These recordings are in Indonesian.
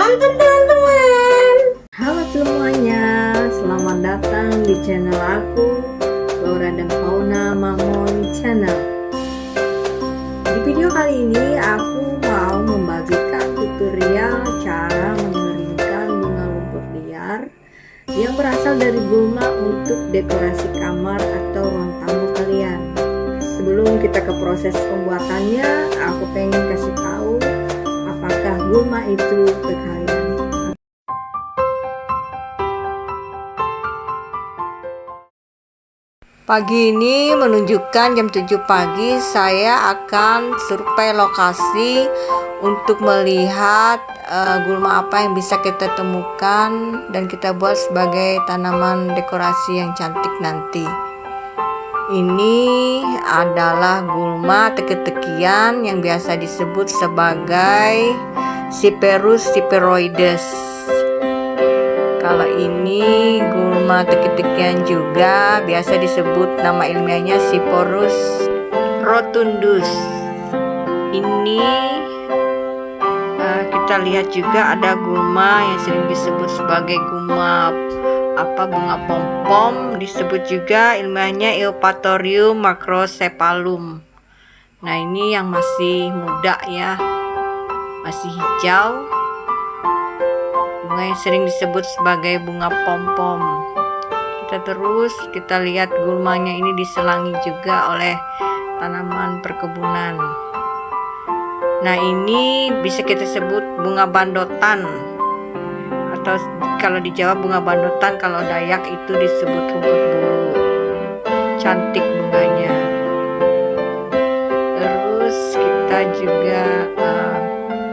menonton teman-teman. Halo semuanya, selamat datang di channel aku, Laura dan Fauna Mamoy Channel. Di video kali ini aku mau membagikan tutorial cara mengeringkan bunga lumpur liar yang berasal dari gulma untuk dekorasi kamar atau ruang tamu kalian. Sebelum kita ke proses pembuatannya, aku pengen kasih tahu apakah gulma itu ke kalian. Pagi ini menunjukkan jam 7 pagi saya akan survei lokasi untuk melihat gulma apa yang bisa kita temukan dan kita buat sebagai tanaman dekorasi yang cantik nanti. Ini adalah gulma teki-tekian yang biasa disebut sebagai Cyperus cyperoides. Kalau ini gulma teki-tekian juga biasa disebut nama ilmiahnya Cyperus rotundus. Ini kita lihat juga ada gulma yang sering disebut sebagai gulma bunga pom-pom, disebut juga ilmiahnya Eupatorium macrocephalum. Nah, ini yang masih muda ya, masih hijau, bunga yang sering disebut sebagai bunga pom-pom. Kita lihat gulmanya ini diselangi juga oleh tanaman perkebunan. Nah, ini bisa kita sebut bunga bandotan, atau kalau di Jawa bunga bandotan, kalau Dayak itu disebut rumput bulu. Cantik bunganya. Terus kita juga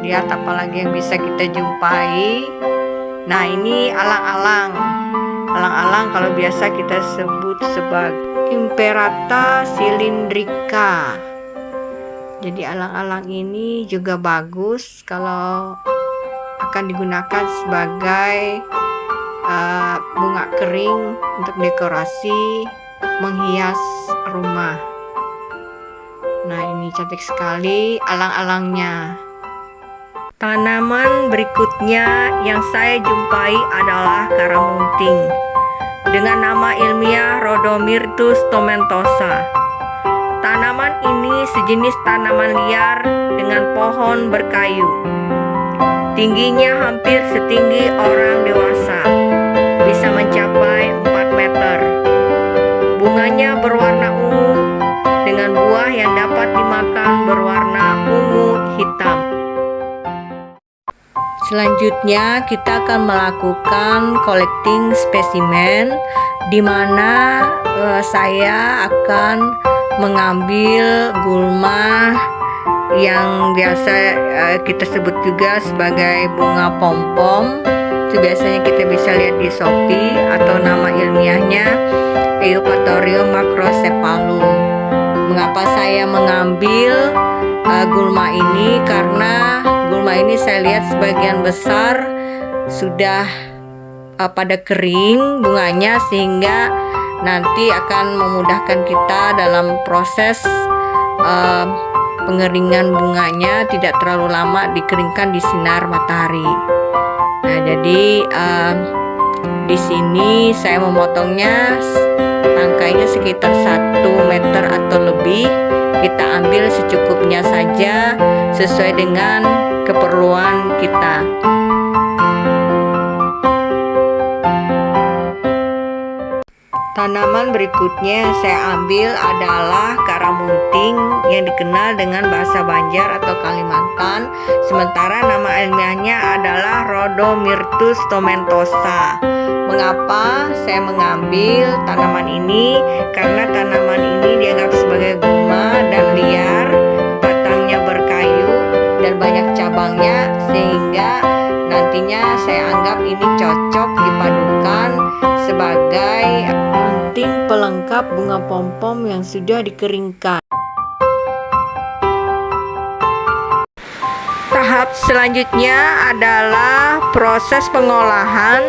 lihat apalagi yang bisa kita jumpai. Nah, ini alang-alang. Alang-alang kalau biasa kita sebut sebagai Imperata cylindrica. Jadi alang-alang ini juga bagus kalau akan digunakan sebagai bunga kering untuk dekorasi menghias rumah. Nah, ini cantik sekali alang-alangnya. Tanaman berikutnya yang saya jumpai adalah karamunting dengan nama ilmiah Rhodomyrtus tomentosa. Tanaman ini sejenis tanaman liar dengan pohon berkayu. Tingginya hampir setinggi orang dewasa, bisa mencapai 4 meter. Bunganya berwarna ungu dengan buah yang dapat dimakan berwarna ungu hitam. Selanjutnya kita akan melakukan collecting spesimen, di mana saya akan mengambil gulma yang biasa kita sebut juga sebagai bunga pom-pom. Itu biasanya kita bisa lihat di Shopee, atau nama ilmiahnya Eupatorium macrocephalum. Mengapa saya mengambil gulma ini? Karena gulma ini saya lihat sebagian besar sudah pada kering bunganya, sehingga nanti akan memudahkan kita dalam proses pengeringan bunganya, tidak terlalu lama dikeringkan di sinar matahari. Nah, jadi di sini saya memotongnya tangkainya sekitar 1 meter atau lebih. Kita ambil secukupnya saja sesuai dengan keperluan kita. Tanaman berikutnya yang saya ambil adalah karamunting yang dikenal dengan bahasa Banjar atau Kalimantan, sementara nama ilmiahnya adalah Rhodomyrtus tomentosa. Mengapa saya mengambil tanaman ini? Karena tanaman ini dianggap sebagai gulma dan liar, batangnya berkayu dan banyak cabangnya, sehingga nantinya saya anggap ini cocok dipadukan sebagai ranting pelengkap bunga pom-pom yang sudah dikeringkan. Tahap selanjutnya adalah proses pengolahan,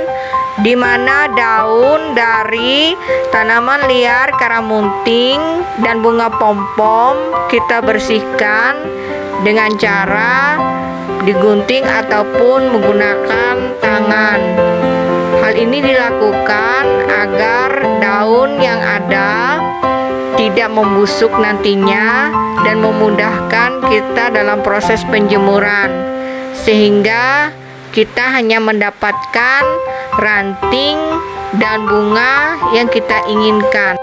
di mana daun dari tanaman liar karamunting dan bunga pom-pom kita bersihkan dengan cara digunting ataupun menggunakan tangan. Hal ini dilakukan agar daun yang ada tidak membusuk nantinya dan memudahkan kita dalam proses penjemuran, sehingga kita hanya mendapatkan ranting dan bunga yang kita inginkan.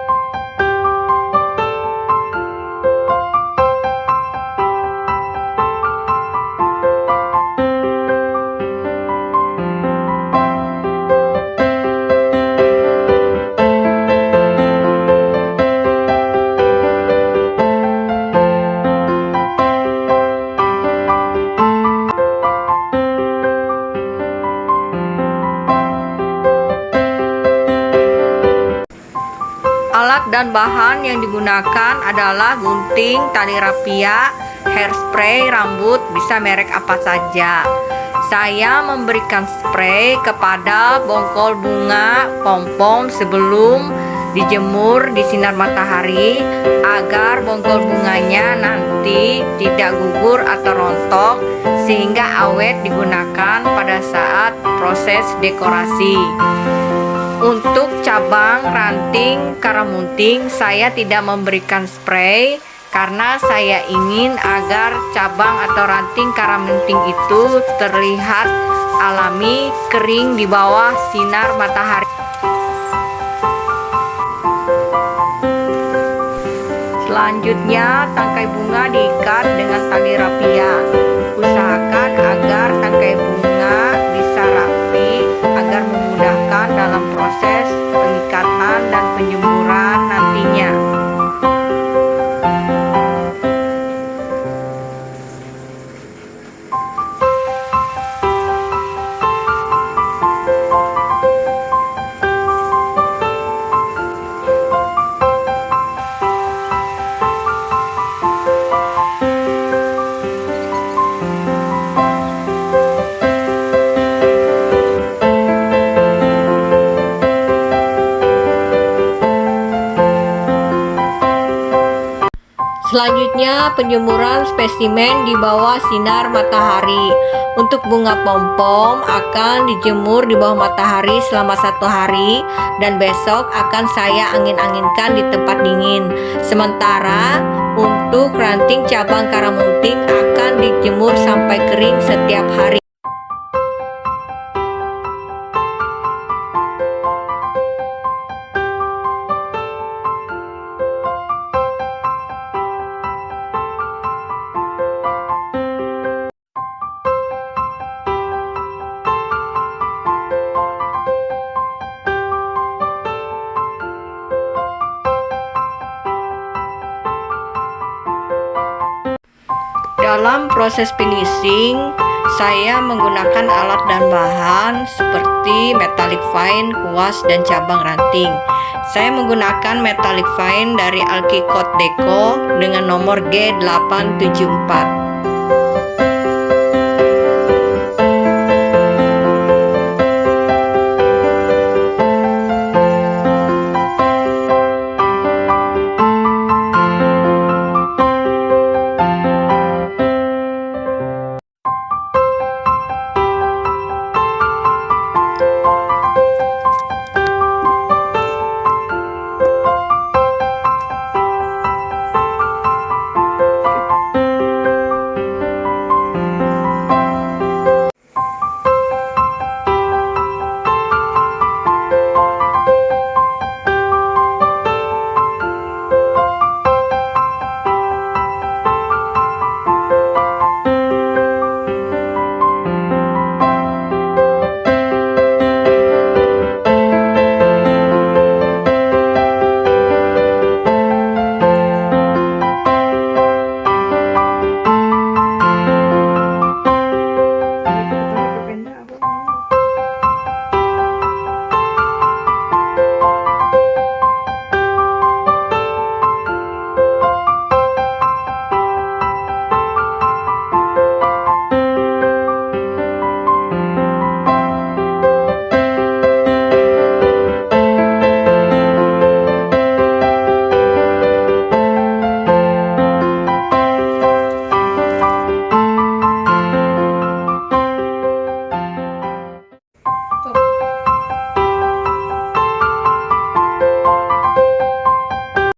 Alat dan bahan yang digunakan adalah gunting, tali rapia, hairspray rambut, bisa merek apa saja. Saya memberikan spray kepada bongkol bunga pom-pom sebelum dijemur di sinar matahari agar bongkol bunganya nanti tidak gugur atau rontok, sehingga awet digunakan pada saat proses dekorasi. Untuk cabang, ranting, karamunting, saya tidak memberikan spray karena saya ingin agar cabang atau ranting karamunting itu terlihat alami, kering di bawah sinar matahari. Selanjutnya, tangkai bunga diikat dengan tali rapia. Usahakan agar tangkai bunga bisa rapi agar memudahkan dalam proses pengikatan dan penjemuran nantinya. Selanjutnya, penjemuran spesimen di bawah sinar matahari. Untuk bunga pom-pom akan dijemur di bawah matahari selama 1 hari dan besok akan saya angin-anginkan di tempat dingin. Sementara untuk ranting cabang karamunting akan dijemur sampai kering setiap hari. Dalam proses finishing, saya menggunakan alat dan bahan seperti metallic fine, kuas, dan cabang ranting. Saya menggunakan metallic fine dari Alki Coat Deco dengan nomor G874.